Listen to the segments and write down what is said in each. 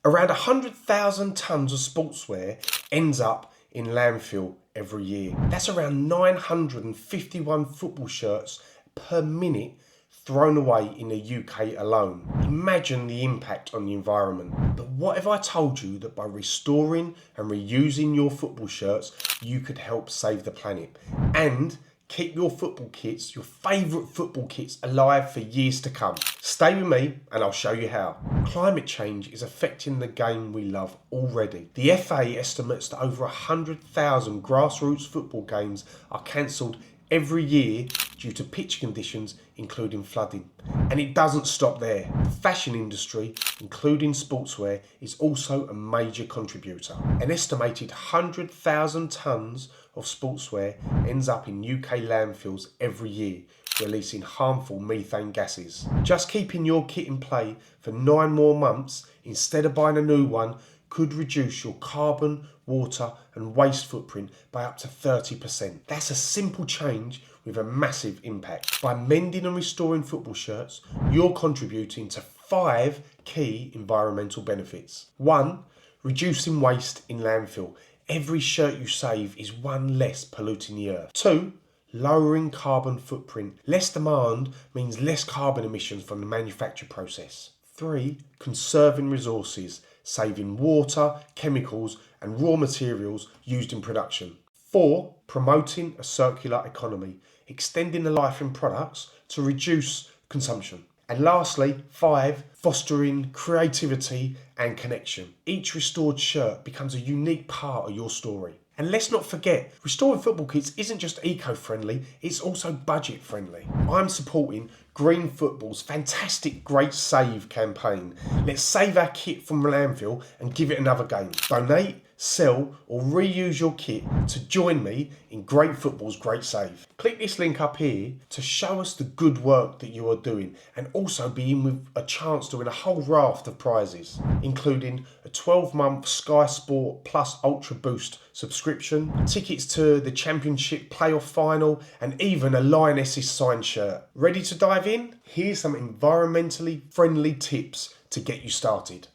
Around 100,000 tonnes of sportswear ends up in landfill every year. That's around 951 football shirts per minute thrown away in the UK alone. Imagine the impact on the environment. But what if I told you that by restoring and reusing your football shirts, you could help save the planet and keep your football kits, your favourite football kits, alive for years to come? Stay with me and I'll show you how. Climate change is affecting the game we love already. The FA estimates that over 100,000 grassroots football games are cancelled every year due to pitch conditions, including flooding. And it doesn't stop there. The fashion industry, including sportswear, is also a major contributor. An estimated 100,000 tonnes of sportswear ends up in UK landfills every year, releasing harmful methane gases. Just keeping your kit in play for 9 more months instead of buying a new one could reduce your carbon, water and waste footprint by up to 30%. That's a simple change with a massive impact. By mending and restoring football shirts, you're contributing to 5 key environmental benefits. 1. Reducing waste in landfill. Every shirt you save is one less polluting the earth. 2. Lowering carbon footprint. Less demand means less carbon emissions from the manufacture process. 3. Conserving resources, saving water, chemicals and raw materials used in production. 4. Promoting a circular economy, extending the life in products to reduce consumption. And lastly, 5. Fostering creativity and connection. Each restored shirt becomes a unique part of your story. And let's not forget, restoring football kits isn't just eco-friendly, it's also budget-friendly. I'm supporting Green Football's fantastic Great Save campaign. Let's save our kit from landfill and give it another game. Donate, sell or reuse your kit to join me in Great Football's Great Save. Click this link up here to show us the good work that you are doing and also be in with a chance to win a whole raft of prizes, including a 12-month Sky Sport Plus Ultra Boost subscription, tickets to the Championship playoff final and even a Lionesses signed shirt. Ready to dive in? Here's some environmentally friendly tips to get you started.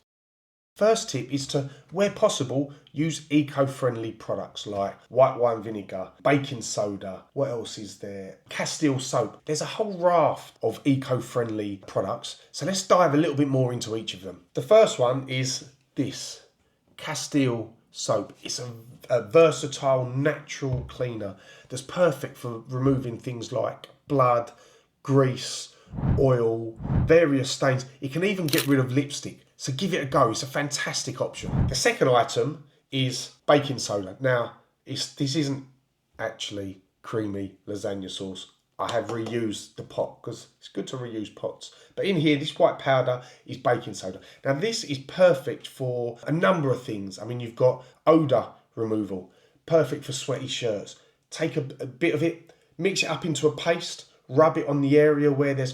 First tip is to, where possible, use eco-friendly products like white wine vinegar, baking soda, what else is there? Castile soap. There's a whole raft of eco-friendly products, so let's dive a little bit more into each of them. The first one is this, Castile soap. It's a versatile natural cleaner that's perfect for removing things like blood, grease, oil, various stains. It can even get rid of lipstick. So give it a go, it's a fantastic option. The second item is baking soda. Now, this isn't actually creamy lasagna sauce. I have reused the pot because it's good to reuse pots. But in here, this white powder is baking soda. Now, this is perfect for a number of things. I mean, you've got odour removal, perfect for sweaty shirts. Take a bit of it, mix it up into a paste, rub it on the area where there's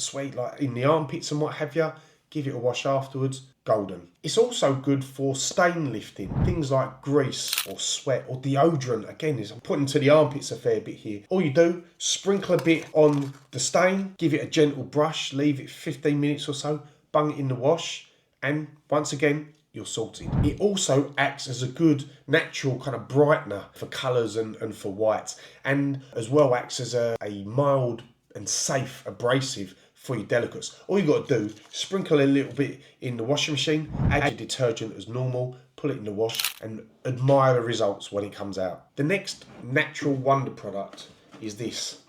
sweat, like in the armpits and what have you. Give it a wash afterwards, golden. It's also good for stain lifting, things like grease or sweat or deodorant. Again, I'm putting to the armpits a fair bit here. All you do, sprinkle a bit on the stain, give it a gentle brush, leave it 15 minutes or so, bung it in the wash, and once again, you're sorted. It also acts as a good natural kind of brightener for colours and for whites, and as well acts as a mild and safe abrasive for your delicates. All you got to do, sprinkle a little bit in the washing machine, add your detergent as normal, pull it in the wash and admire the results when it comes out. The next natural wonder product is this,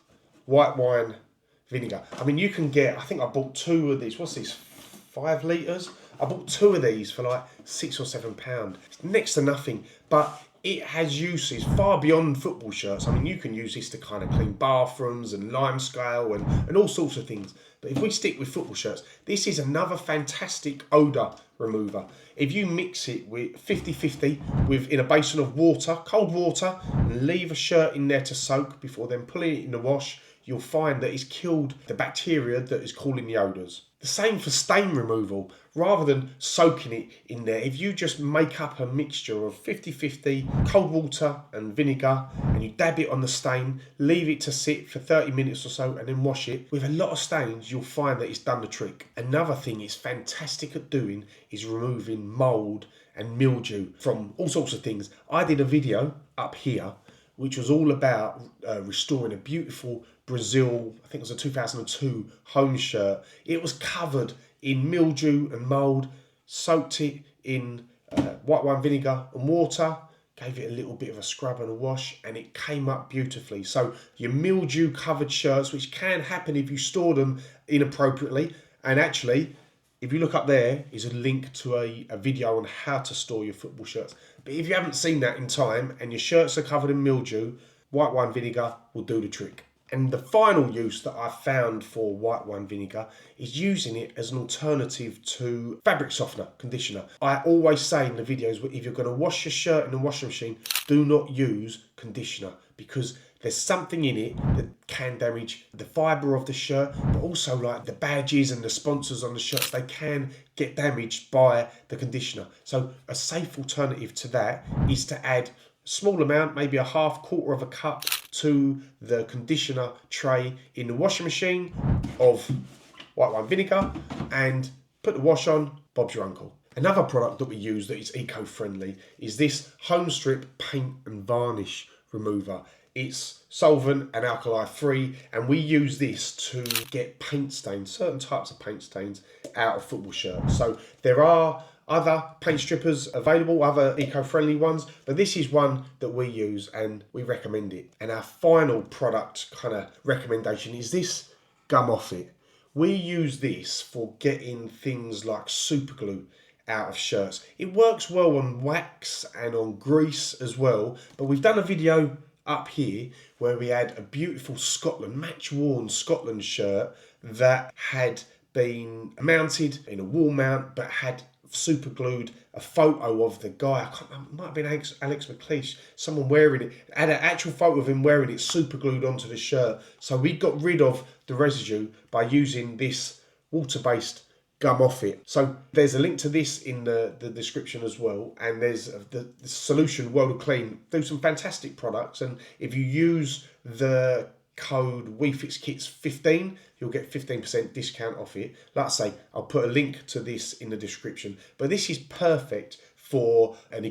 white wine vinegar. I mean, you can get, I think I bought 2 of these, what's this, 5 litres? I bought 2 of these for like £6 or £7. It's next to nothing, but it has uses far beyond football shirts. I mean, you can use this to kind of clean bathrooms and lime scale and all sorts of things. But if we stick with football shirts, this is another fantastic odour remover. If you mix it with 50-50 in a basin of water, cold water, and leave a shirt in there to soak before then pulling it in the wash, you'll find that it's killed the bacteria that is causing the odours. The same for stain removal. Rather than soaking it in there, if you just make up a mixture of 50-50 cold water and vinegar and you dab it on the stain, leave it to sit for 30 minutes or so and then wash it, with a lot of stains you'll find that it's done the trick. Another thing it's fantastic at doing is removing mould and mildew from all sorts of things. I did a video up here which was all about restoring a beautiful Brazil, I think it was a 2002 home shirt. It was covered in mildew and mould, soaked it in white wine vinegar and water, gave it a little bit of a scrub and a wash, and it came up beautifully. So your mildew covered shirts, which can happen if you store them inappropriately, and actually, if you look up there is a link to a video on how to store your football shirts. But if you haven't seen that in time and your shirts are covered in mildew, white wine vinegar will do the trick. And the final use that I've found for white wine vinegar is using it as an alternative to fabric softener, conditioner. I always say in the videos, if you're going to wash your shirt in the washing machine, do not use conditioner, because there's something in it that can damage the fibre of the shirt, but also like the badges and the sponsors on the shirts, they can get damaged by the conditioner. So a safe alternative to that is to add a small amount, maybe a quarter of a cup, to the conditioner tray in the washing machine of white wine vinegar, and put the wash on, Bob's your uncle. Another product that we use that is eco-friendly is this home strip paint and varnish remover. It's solvent and alkali free, and we use this to get paint stains, certain types of paint stains, out of football shirts. So there are other paint strippers available, other eco-friendly ones, but this is one that we use and we recommend it. And our final product kind of recommendation is this gum off it. We use this for getting things like super glue out of shirts. It works well on wax and on grease as well, but we've done a video up here where we had a beautiful match worn Scotland shirt that had been mounted in a wall mount but had super glued a photo of the guy. It might have been Alex McLeish, someone wearing it, had an actual photo of him wearing it super glued onto the shirt. So we got rid of the residue by using this water-based gum off it. So there's a link to this in the description as well, and there's the solution World of Clean do some fantastic products, and if you use the code WeFixKits15 you'll get 15% discount off it. Like I say, I'll put a link to this in the description, but this is perfect for an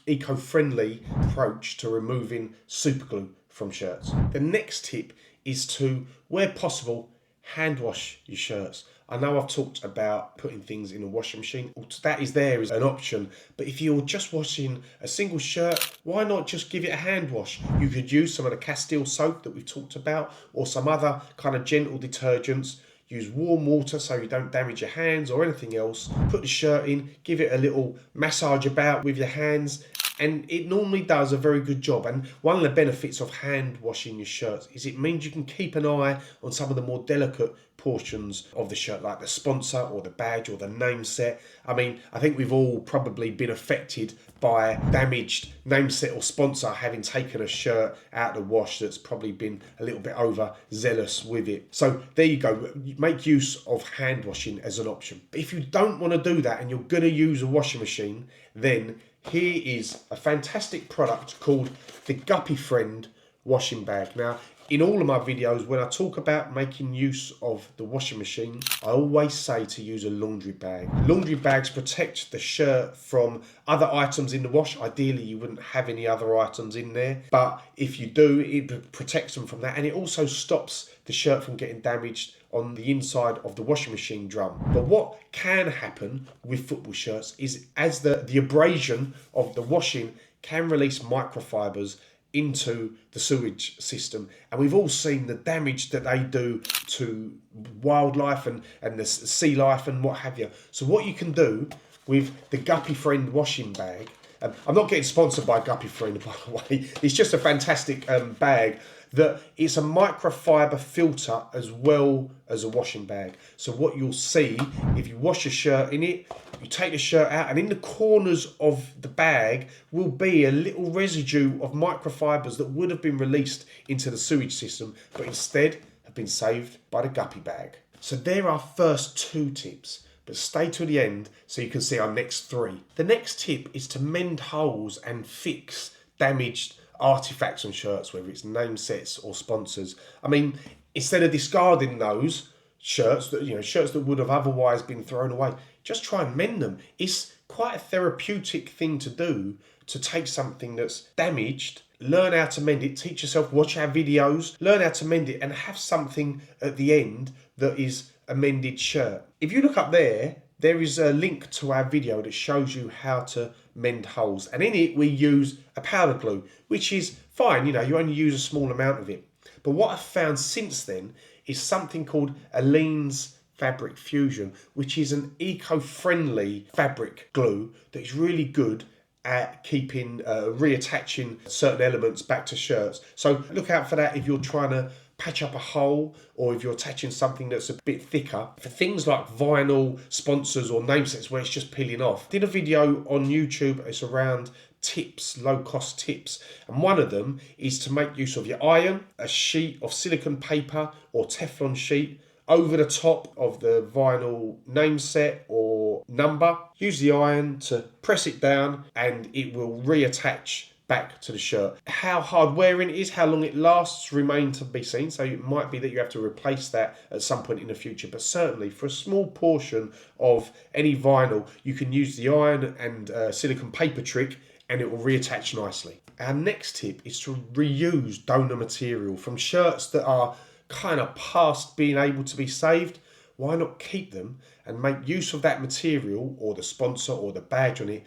eco-friendly approach to removing superglue from shirts. The next tip is to, where possible, hand wash your shirts. I know I've talked about putting things in a washing machine. That is there as an option. But if you're just washing a single shirt, why not just give it a hand wash? You could use some of the Castile soap that we've talked about, or some other kind of gentle detergents. Use warm water so you don't damage your hands or anything else. Put the shirt in, give it a little massage about with your hands, and it normally does a very good job. And one of the benefits of hand washing your shirts is it means you can keep an eye on some of the more delicate portions of the shirt, like the sponsor or the badge or the name set. I mean, I think we've all probably been affected by damaged name set or sponsor, having taken a shirt out of the wash that's probably been a little bit overzealous with it. So there you go, make use of hand washing as an option. But if you don't want to do that and you're going to use a washing machine, then here is a fantastic product called the Guppy Friend washing bag. Now, in all of my videos, when I talk about making use of the washing machine, I always say to use a laundry bag. Laundry bags protect the shirt from other items in the wash. Ideally, you wouldn't have any other items in there, but if you do, it protects them from that, and it also stops the shirt from getting damaged on the inside of the washing machine drum. But what can happen with football shirts is, as the abrasion of the washing can release microfibers into the sewage system, and we've all seen the damage that they do to wildlife and the sea life and what have you. So what you can do with the Guppy Friend washing bag, I'm not getting sponsored by Guppy Friend, by the way, it's just a fantastic bag that it's a microfiber filter as well as a washing bag. So what you'll see, if you wash your shirt in it, you take the shirt out, and in the corners of the bag will be a little residue of microfibers that would have been released into the sewage system, but instead have been saved by the Guppy bag. So there are our first 2 tips, but stay to the end so you can see our next 3. The next tip is to mend holes and fix damaged artifacts on shirts, whether it's name sets or sponsors. I mean, instead of discarding those shirts that would have otherwise been thrown away, just try and mend them. It's quite a therapeutic thing to do, to take something that's damaged, learn how to mend it, teach yourself, watch our videos, learn how to mend it, and have something at the end that is a mended shirt. If you look up there, there is a link to our video that shows you how to mend holes. And in it, we use a powder glue, which is fine. You only use a small amount of it. But what I've found since then is something called Aleene's Fabric Fusion, which is an eco-friendly fabric glue that is really good at keeping, reattaching certain elements back to shirts. So look out for that if you're trying to patch up a hole, or if you're attaching something that's a bit thicker. For things like vinyl sponsors or name sets where it's just peeling off, I did a video on YouTube. It's around tips, low cost tips, and one of them is to make use of your iron, a sheet of silicone paper or Teflon sheet over the top of the vinyl name set or number. Use the iron to press it down and it will reattach back to the shirt. How hard wearing it is, how long it lasts, remain to be seen. So it might be that you have to replace that at some point in the future, but certainly for a small portion of any vinyl, you can use the iron and silicone paper trick and it will reattach nicely. Our next tip is to reuse donor material from shirts that are kind of past being able to be saved. Why not keep them and make use of that material or the sponsor or the badge on it,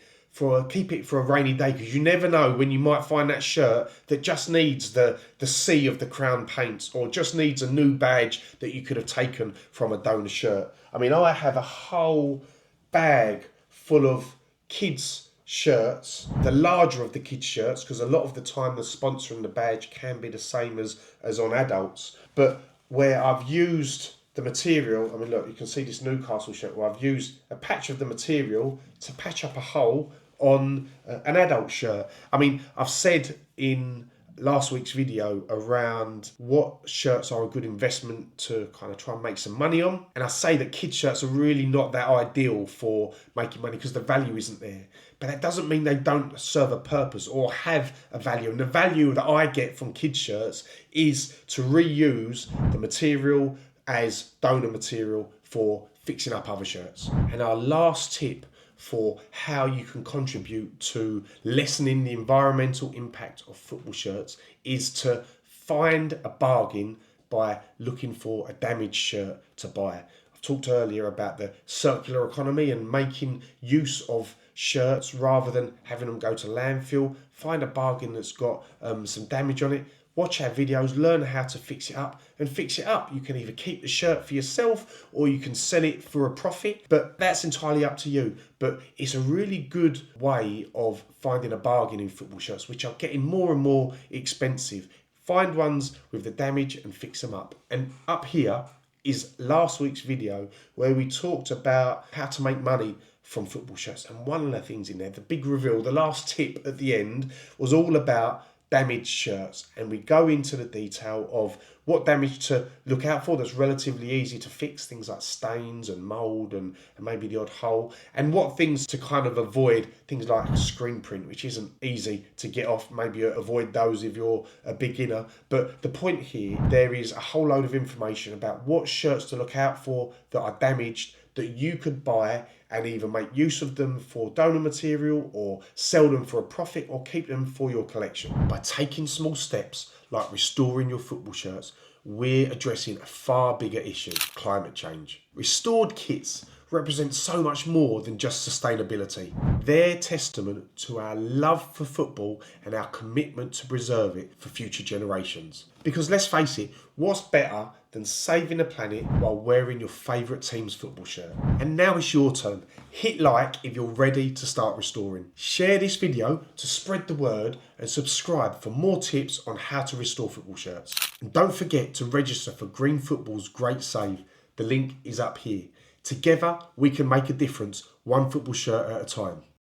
keep it for a rainy day, because you never know when you might find that shirt that just needs the C of the crown paints, or just needs a new badge that you could have taken from a donor shirt. I mean, I have a whole bag full of kids' shirts, the larger of the kids' shirts, because a lot of the time the sponsor and the badge can be the same as on adults, but where I've used the material. I mean, look, you can see this Newcastle shirt where I've used a patch of the material to patch up a hole on an adult shirt. I mean, I've said in last week's video around what shirts are a good investment to kind of try and make some money on, and I say that kids shirts are really not that ideal for making money because the value isn't there. But that doesn't mean they don't serve a purpose or have a value. And the value that I get from kids shirts is to reuse the material as donor material for fixing up other shirts. And our last tip for how you can contribute to lessening the environmental impact of football shirts is to find a bargain by looking for a damaged shirt to buy. I've talked earlier about the circular economy and making use of shirts rather than having them go to landfill. Find a bargain that's got some damage on it. Watch our videos, learn how to fix it up, and fix it up. You can either keep the shirt for yourself or you can sell it for a profit, but that's entirely up to you. But it's a really good way of finding a bargain in football shirts, which are getting more and more expensive. Find ones with the damage and fix them up. And up here is last week's video where we talked about how to make money from football shirts. And one of the things in there, the big reveal, the last tip at the end, was all about damaged shirts, and we go into the detail of what damage to look out for that's relatively easy to fix, things like stains and mould and maybe the odd hole, and what things to kind of avoid, things like screen print, which isn't easy to get off. Maybe avoid those if you're a beginner. But the point here, there is a whole load of information about what shirts to look out for that are damaged that you could buy and either make use of them for donor material or sell them for a profit or keep them for your collection. By taking small steps like restoring your football shirts, we're addressing a far bigger issue: climate change. Restored kits represent so much more than just sustainability. They're testament to our love for football and our commitment to preserve it for future generations. Because let's face it, what's better than saving the planet while wearing your favourite team's football shirt? And now it's your turn. Hit like if you're ready to start restoring. Share this video to spread the word and subscribe for more tips on how to restore football shirts. And don't forget to register for Green Football's Great Save. The link is up here. Together we can make a difference, one football shirt at a time.